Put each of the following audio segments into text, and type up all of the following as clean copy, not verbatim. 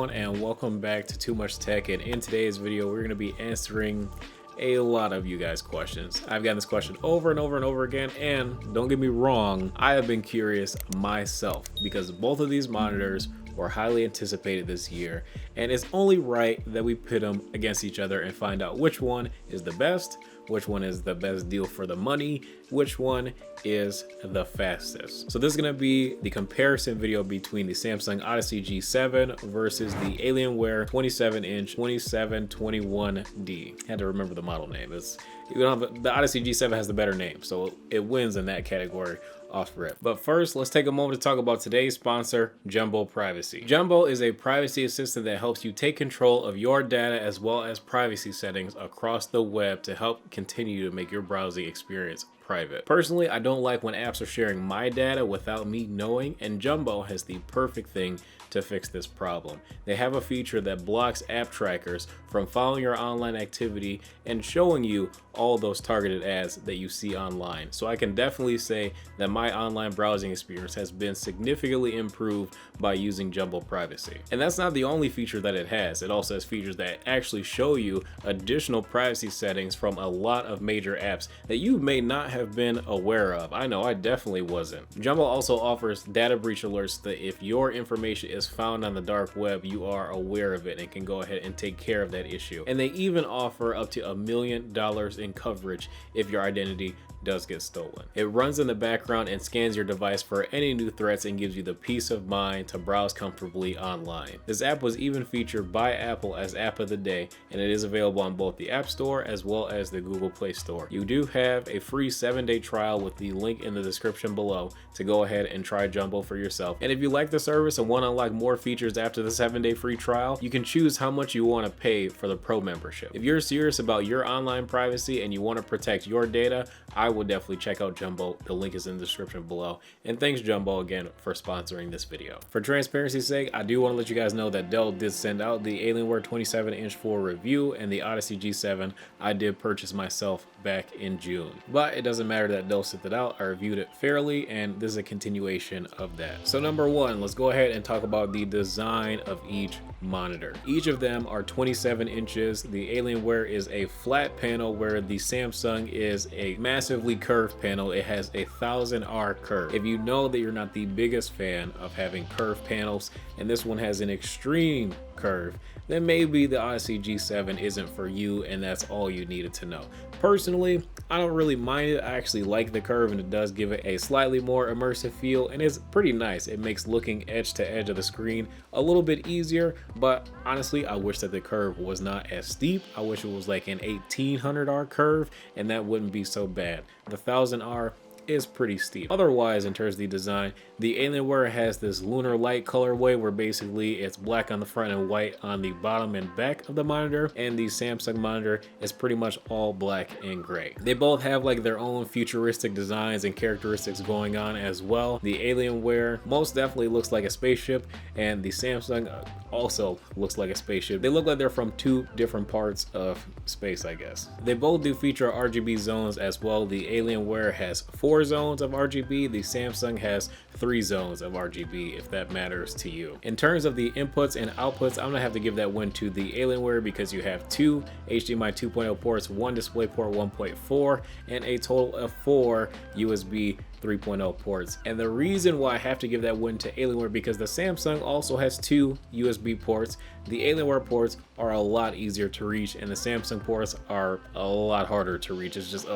everyone, and welcome back to Too Much Tech. And in today's video we're going to be answering a lot of you guys' questions. I've gotten this question over and over and over again, and don't get me wrong, I have been curious myself because both of these monitors were highly anticipated this year, and it's only right that we pit them against each other and find out which one is the best, which one is the best deal for the money, which one is the fastest. So this is going to be the comparison video between the Samsung Odyssey G7 versus the Alienware 27-inch 2721D. Had to remember the model name. The Odyssey G7 has the better name, so it wins in that category off rip. But first, let's take a moment to talk about today's sponsor, Jumbo Privacy. Jumbo is a privacy assistant that helps you take control of your data as well as privacy settings across the web to help continue to make your browsing experience private. Personally, I don't like when apps are sharing my data without me knowing, and Jumbo has the perfect thing to fix this problem. They have a feature that blocks app trackers from following your online activity and showing you all those targeted ads that you see online. So I can definitely say that my online browsing experience has been significantly improved by using Jumbo Privacy. And that's not the only feature that it has. It also has features that actually show you additional privacy settings from a lot of major apps that you may not have been aware of. I know I definitely wasn't. Jumbo also offers data breach alerts that if your information is found on the dark web, you are aware of it and can go ahead and take care of that issue. And they even offer up to $1 million in coverage if your identity does get stolen. It runs in the background and scans your device for any new threats and gives you the peace of mind to browse comfortably online. This app was even featured by Apple as App of the Day, and it is available on both the App Store as well as the Google Play Store. You do have a free 7-day trial with the link in the description below to go ahead and try Jumbo for yourself. And if you like the service and want to unlock more features after the 7-day free trial, you can choose how much you want to pay for the Pro membership. If you're serious about your online privacy and you want to protect your data, I would definitely check out Jumbo. The link is in the description below. And thanks Jumbo again for sponsoring this video. For transparency's sake, I do want to let you guys know that Dell did send out the Alienware 27-inch for review, and the Odyssey G7 I did purchase myself back in June. But it doesn't matter that Dell sent it out. I reviewed it fairly, and this is a continuation of that. So number one, let's go ahead and talk about the design of each monitor. Each of them are 27 inches. The Alienware is a flat panel where the Samsung is a massively curved panel. It has a 1000R curve. If you know that you're not the biggest fan of having curved panels, and this one has an extreme curve, then maybe the Odyssey G7 isn't for you, and that's all you needed to know. Personally, I don't really mind it. I actually like the curve, and it does give it a slightly more immersive feel, and it's pretty nice. It makes looking edge to edge of the screen a little bit easier, but honestly, I wish that the curve was not as steep. I wish it was like an 1800R curve, and that wouldn't be so bad. The 1000R is pretty steep. Otherwise, in terms of the design, the Alienware has this lunar light colorway where basically it's black on the front and white on the bottom and back of the monitor, and the Samsung monitor is pretty much all black and gray. They both have like their own futuristic designs and characteristics going on as well. The Alienware most definitely looks like a spaceship, and the Samsung also looks like a spaceship. They look like they're from two different parts of space, I guess. They both do feature RGB zones as well. The Alienware has 4 zones of RGB. The Samsung has 3 zones of RGB, if that matters to you. In terms of the inputs and outputs, I'm gonna have to give that win to the Alienware because you have 2 HDMI 2.0 ports, 1 DisplayPort 1.4, and a total of 4 USB 3.0 ports. And the reason why I have to give that win to Alienware because the Samsung also has 2 USB ports. The Alienware ports are a lot easier to reach, and the Samsung ports are a lot harder to reach. It's just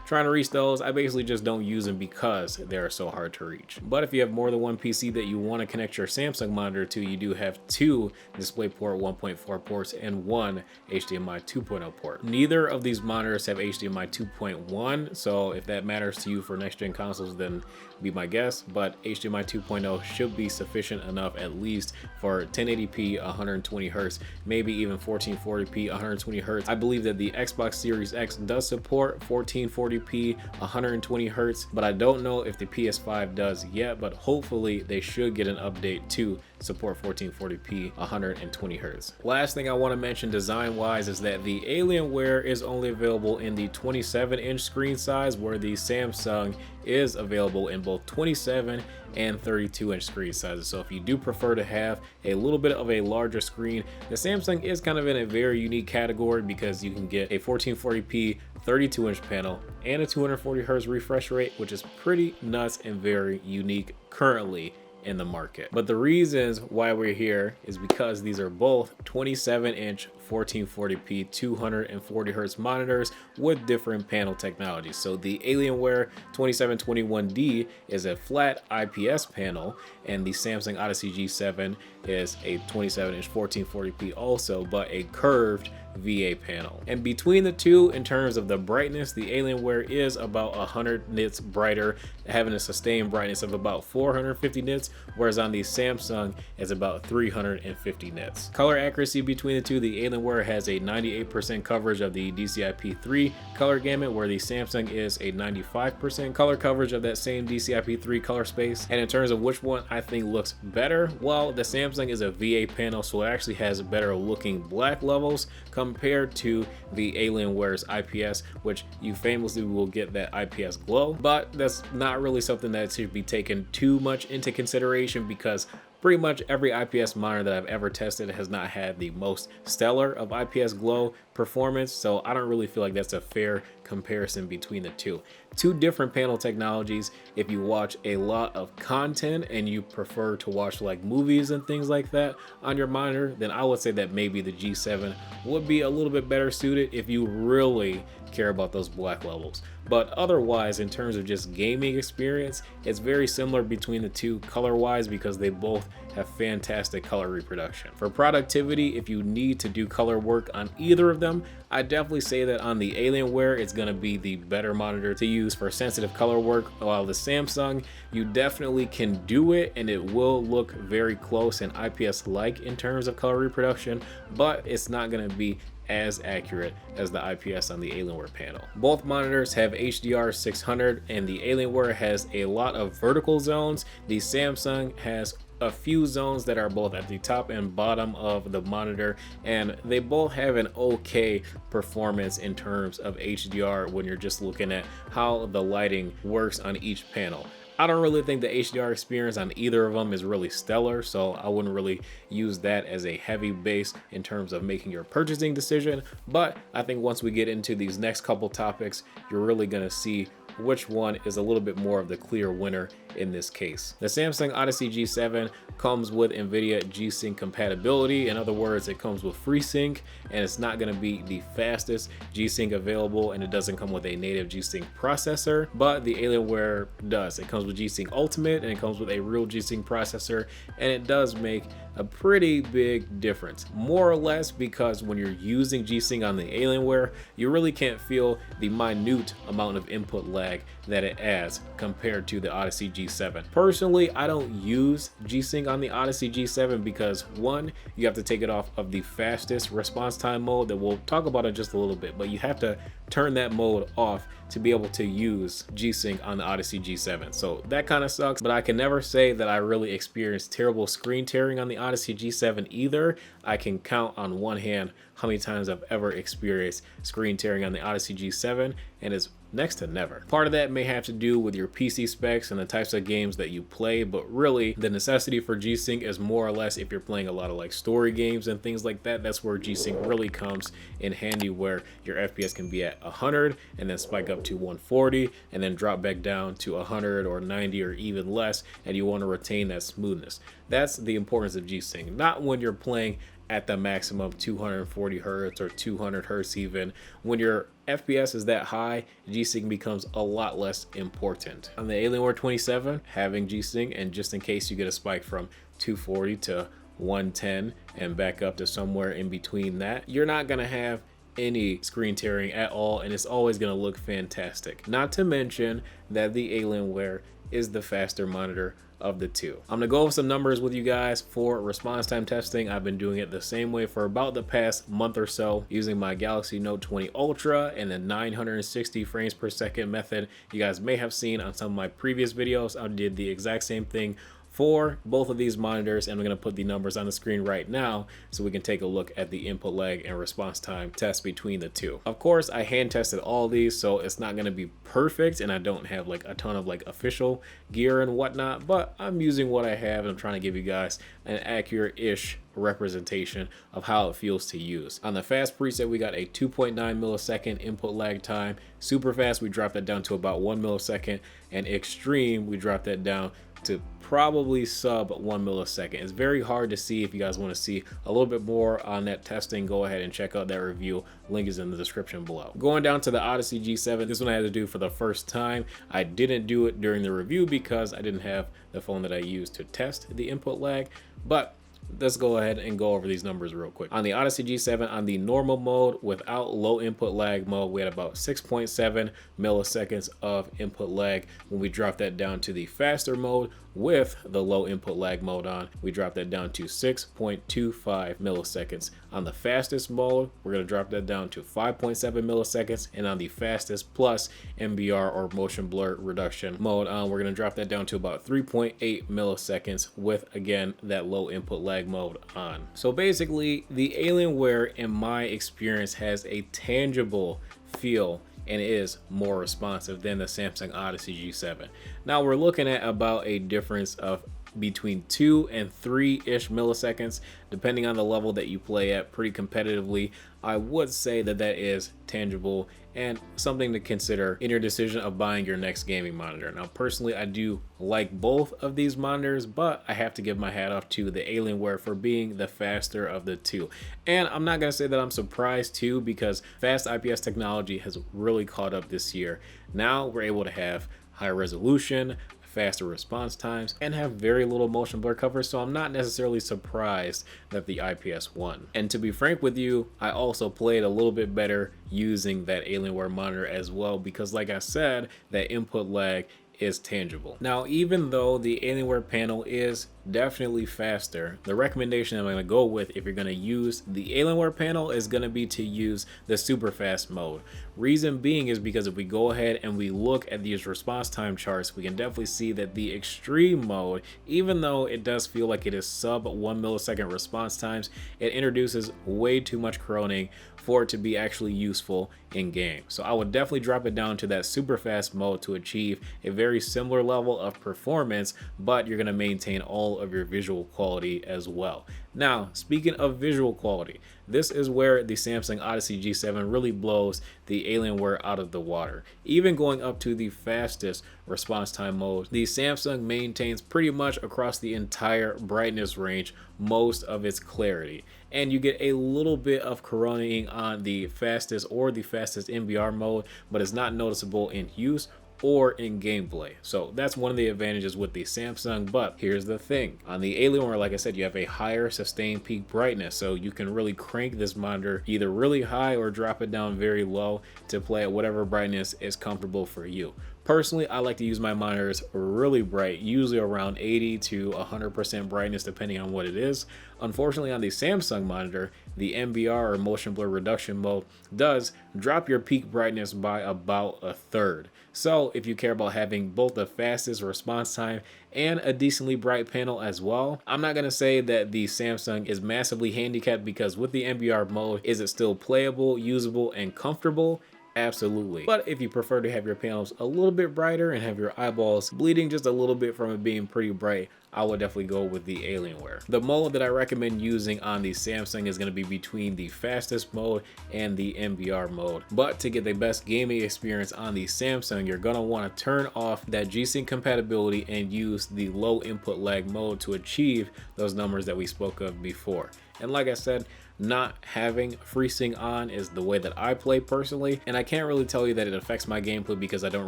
trying to reach those, I basically just don't use them because they are so hard to reach. But if you have more than one PC that you want to connect your Samsung monitor to, you do have 2 DisplayPort 1.4 ports and 1 HDMI 2.0 port. Neither of these monitors have HDMI 2.1, so if that matters to you for next gen consoles, then be my guess, but HDMI 2.0 should be sufficient enough at least for 1080p 120 Hz, maybe even 1440p 120 Hz. I believe that the Xbox Series X does support 1440p 1440p 120Hz, but I don't know if the PS5 does yet, but hopefully they should get an update to support 1440p 120Hz. Last thing I want to mention design wise is that the Alienware is only available in the 27-inch screen size, where the Samsung is available in both 27 and 32-inch screen sizes. So if you do prefer to have a little bit of a larger screen, the Samsung is kind of in a very unique category because you can get a 1440p 32-inch panel and a 240Hz refresh rate, which is pretty nuts and very unique currently in the market. But the reasons why we're here is because these are both 27-inch 1440p 240Hz monitors with different panel technologies. So the Alienware AW2721D is a flat IPS panel, and the Samsung Odyssey G7 is a 27-inch 1440p also, but a curved VA panel. And between the two, in terms of the brightness, the Alienware is about 100 nits brighter, having a sustained brightness of about 450 nits, whereas on the Samsung is about 350 nits. Color accuracy between the two, the Alienware has a 98% coverage of the DCI-P3 color gamut, where the Samsung is a 95% color coverage of that same DCI-P3 color space. And in terms of which one I think looks better, well, the Samsung is a VA panel, so it actually has better looking black levels compared to the Alienware's IPS, which you famously will get that IPS glow, but that's not really something that should be taken too much into consideration, because pretty much every IPS monitor that I've ever tested has not had the most stellar of IPS glow performance, so I don't really feel like that's a fair comparison between the two. Two different panel technologies. If you watch a lot of content and you prefer to watch like movies and things like that on your monitor, then I would say that maybe the G7 would be a little bit better suited if you really care about those black levels. But otherwise, in terms of just gaming experience, it's very similar between the two color wise, because they both have fantastic color reproduction. For productivity, if you need to do color work on either of them, I definitely say that on the Alienware it's going to be the better monitor to use for sensitive color work, while the Samsung, you definitely can do it and it will look very close and IPS like in terms of color reproduction, but it's not going to be as accurate as the IPS on the Alienware panel. Both monitors have HDR 600, and the Alienware has a lot of vertical zones. The Samsung has a few zones that are both at the top and bottom of the monitor, and they both have an okay performance in terms of HDR when you're just looking at how the lighting works on each panel. I don't really think the HDR experience on either of them is really stellar, so I wouldn't really use that as a heavy base in terms of making your purchasing decision. But I think once we get into these next couple topics, you're really gonna see which one is a little bit more of the clear winner in this case. The Samsung Odyssey G7 comes with NVIDIA G-Sync compatibility. In other words, it comes with FreeSync, and it's not going to be the fastest G-Sync available, and it doesn't come with a native G-Sync processor, but the Alienware does. It comes with G-Sync Ultimate, and it comes with a real G-Sync processor, and it does make a pretty big difference, more or less, because when you're using G-Sync on the Alienware, you really can't feel the minute amount of input lag that it adds compared to the Odyssey G7. Personally, I don't use G-Sync on the Odyssey G7 because, one, you have to take it off of the fastest response time mode that we'll talk about in just a little bit, but you have to turn that mode off to be able to use G-Sync on the Odyssey G7. So that kind of sucks, but I can never say that I really experienced terrible screen tearing on the Odyssey G7 either. I can count on one hand how many times I've ever experienced screen tearing on the Odyssey G7, and it's next to never. Part of that may have to do with your PC specs and the types of games that you play, but really the necessity for G-Sync is more or less if you're playing a lot of like story games and things like that. That's where G-Sync really comes in handy, where your FPS can be at 100 and then spike up to 140 and then drop back down to 100 or 90 or even less, and you want to retain that smoothness. That's the importance of G-Sync, not when you're playing at the maximum 240 hertz or 200 hertz even. When your FPS is that high, G-Sync becomes a lot less important. On the Alienware 27, having G-Sync, and just in case you get a spike from 240 to 110 and back up to somewhere in between that, you're not gonna have any screen tearing at all, and it's always going to look fantastic. Not to mention that the Alienware is the faster monitor of the two. I'm gonna go over some numbers with you guys for response time testing. I've been doing it the same way for about the past month or so, using my Galaxy Note 20 Ultra and the 960 frames per second method. You guys may have seen on some of my previous videos, I did the exact same thing for both of these monitors, and I'm going to put the numbers on the screen right now so we can take a look at the input lag and response time test between the two. Of course, I hand tested all these, so it's not going to be perfect, and I don't have like a ton of like official gear and whatnot, but I'm using what I have, and I'm trying to give you guys an accurate-ish representation of how it feels to use. On the fast preset, we got a 2.9 millisecond input lag time. Super fast, we dropped that down to about 1 millisecond, and extreme, we dropped that down to probably sub 1 millisecond. It's very hard to see. If you guys want to see a little bit more on that testing, go ahead and check out that review. Link is in the description below. Going down to the Odyssey G7, this one I had to do for the first time. I didn't do it during the review because I didn't have the phone that I used to test the input lag, but let's go ahead and go over these numbers real quick. On the Odyssey G7, on the normal mode without low input lag mode, we had about 6.7 milliseconds of input lag. When we dropped that down to the faster mode with the low input lag mode on, we dropped that down to 6.25 milliseconds. On the fastest mode, we're going to drop that down to 5.7 milliseconds, and on the fastest plus MBR or motion blur reduction mode, we're going to drop that down to about 3.8 milliseconds with, again, that low input lag mode on. So basically, the Alienware, in my experience, has a tangible feel and is more responsive than the Samsung Odyssey G7. Now we're looking at about a difference of between 2 and 3-ish milliseconds, depending on the level that you play at pretty competitively. I would say that that is tangible and something to consider in your decision of buying your next gaming monitor. Now, personally, I do like both of these monitors, but I have to give my hat off to the Alienware for being the faster of the two. And I'm not going to say that I'm surprised too, because fast IPS technology has really caught up this year. Now we're able to have high resolution, faster response times, and have very little motion blur coverage, so I'm not necessarily surprised that the IPS won. And to be frank with you, I also played a little bit better using that Alienware monitor as well, because like I said, that input lag is tangible. Now, even though the Alienware panel is definitely faster, the recommendation I'm going to go with if you're going to use the Alienware panel is going to be to use the super fast mode. Reason being is because if we go ahead and we look at these response time charts, we can definitely see that the extreme mode, even though it does feel like it is sub 1 millisecond response times, it introduces way too much chroning for it to be actually useful in game. So I would definitely drop it down to that super fast mode to achieve a very similar level of performance, but you're going to maintain all of your visual quality as well. Now, speaking of visual quality, this is where the Samsung Odyssey G7 really blows the Alienware out of the water. Even going up to the fastest response time mode, the Samsung maintains pretty much across the entire brightness range most of its clarity. And you get a little bit of coronating on the fastest or the fastest MBR mode, but it's not noticeable in use or in gameplay. So that's one of the advantages with the Samsung. But here's the thing, on the Alienware, like I said, you have a higher sustained peak brightness, so you can really crank this monitor either really high or drop it down very low to play at whatever brightness is comfortable for you. Personally, I like to use my monitors really bright, usually around 80 to 100% brightness depending on what it is. Unfortunately, on the Samsung monitor, the MBR or motion blur reduction mode does drop your peak brightness by about a third. So if you care about having both the fastest response time and a decently bright panel as well, I'm not going to say that the Samsung is massively handicapped, because with the MBR mode, is it still playable, usable, and comfortable? Absolutely. But if you prefer to have your panels a little bit brighter and have your eyeballs bleeding just a little bit from it being pretty bright, I would definitely go with the Alienware. The mode that I recommend using on the Samsung is going to be between the fastest mode and the MBR mode. But to get the best gaming experience on the Samsung, you're going to want to turn off that G-Sync compatibility and use the low input lag mode to achieve those numbers that we spoke of before. And like I said, not having FreeSync on is the way that I play personally, and I can't really tell you that it affects my gameplay because I don't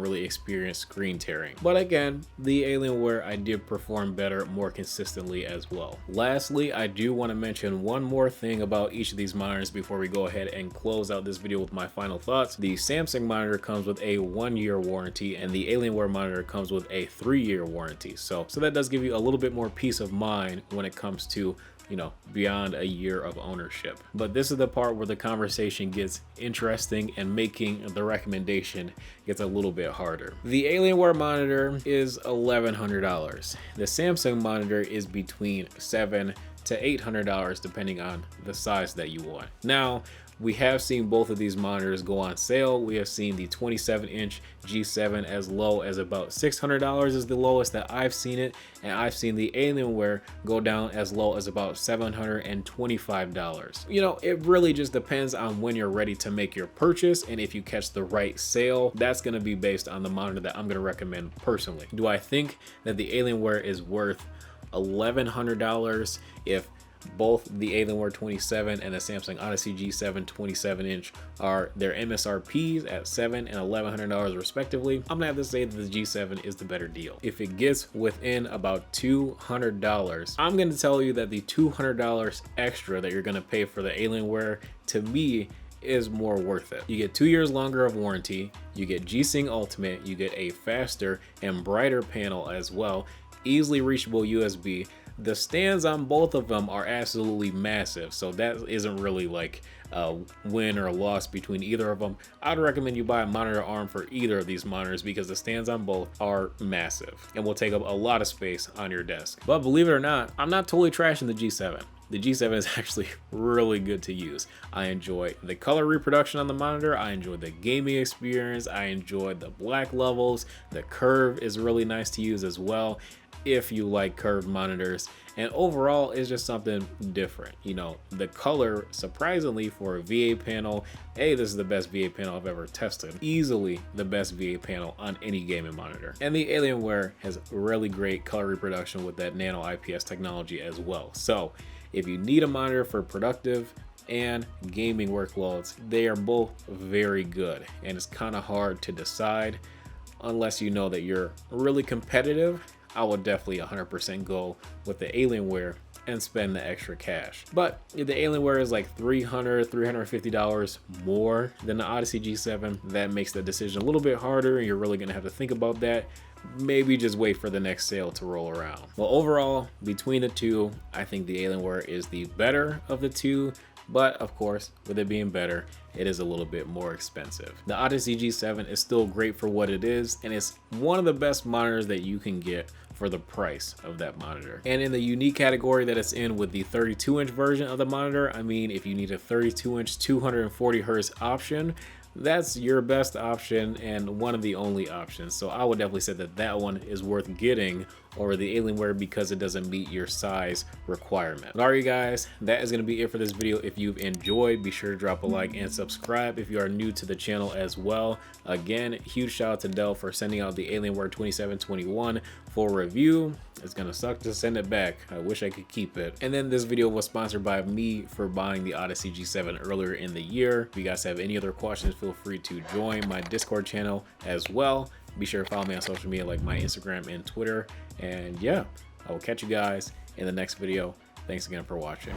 really experience screen tearing. But again, the Alienware I did perform better more consistently as well. Lastly, I do want to mention one more thing about each of these monitors before we go ahead and close out this video with my final thoughts. The Samsung monitor comes with a 1-year warranty, and the Alienware monitor comes with a 3-year warranty. So that does give you a little bit more peace of mind when it comes to, you know, beyond a year of ownership. But this is the part where the conversation gets interesting and making the recommendation gets a little bit harder. The Alienware monitor is $1,100. The Samsung monitor is between $700 to $800 depending on the size that you want. Now, we have seen both of these monitors go on sale. We have seen the 27-inch G7 as low as about $600 is the lowest that I've seen it, and I've seen the Alienware go down as low as about $725. You know, it really just depends on when you're ready to make your purchase, and if you catch the right sale, that's going to be based on the monitor that I'm going to recommend personally. Do I think that the Alienware is worth $1,100 if both the Alienware 27 and the Samsung Odyssey G7 27-inch are their MSRPs at $700 and $1,100 respectively? I'm gonna have to say that the G7 is the better deal. If it gets within about $200, I'm gonna tell you that the $200 extra that you're gonna pay for the Alienware, to me, is more worth it. You get 2 years longer of warranty, you get G-Sync Ultimate, you get a faster and brighter panel as well, easily reachable USB. The stands on both of them are absolutely massive, so that isn't really like a win or a loss between either of them. I'd recommend you buy a monitor arm for either of these monitors because the stands on both are massive and will take up a lot of space on your desk. But believe it or not, I'm not totally trashing the G7. The G7 is actually really good to use. I enjoy the color reproduction on the monitor. I enjoy the gaming experience. I enjoy the black levels. The curve is really nice to use as well, if you like curved monitors. And overall, it's just something different. You know, the color, surprisingly for a VA panel, hey, this is the best VA panel I've ever tested. Easily the best VA panel on any gaming monitor. And the Alienware has really great color reproduction with that nano IPS technology as well. So if you need a monitor for productive and gaming workloads, they are both very good. And it's kind of hard to decide unless you know that you're really competitive. I would definitely 100% go with the Alienware and spend the extra cash. But if the Alienware is like $300, $350 more than the Odyssey G7, that makes the decision a little bit harder, and you're really gonna have to think about that. Maybe just wait for the next sale to roll around. Well, overall, between the two, I think the Alienware is the better of the two. But of course, with it being better, it is a little bit more expensive. The Odyssey G7 is still great for what it is, and it's one of the best monitors that you can get for the price of that monitor. And in the unique category that it's in with the 32-inch version of the monitor, I mean, if you need a 32-inch 240Hz option, that's your best option and one of the only options. So I would definitely say that that one is worth getting over the Alienware because it doesn't meet your size requirement. But all right, guys, that is going to be it for this video. If you've enjoyed, be sure to drop a like and subscribe if you are new to the channel as well. Again, huge shout out to Dell for sending out the Alienware 2721 for review. It's gonna suck to send it back. I wish I could keep it. And then this video was sponsored by me for buying the Odyssey G7 earlier in the year. If you guys have any other questions, feel free to join my Discord channel as well. Be sure to follow me on social media like my Instagram and Twitter. And yeah, I will catch you guys in the next video. Thanks again for watching.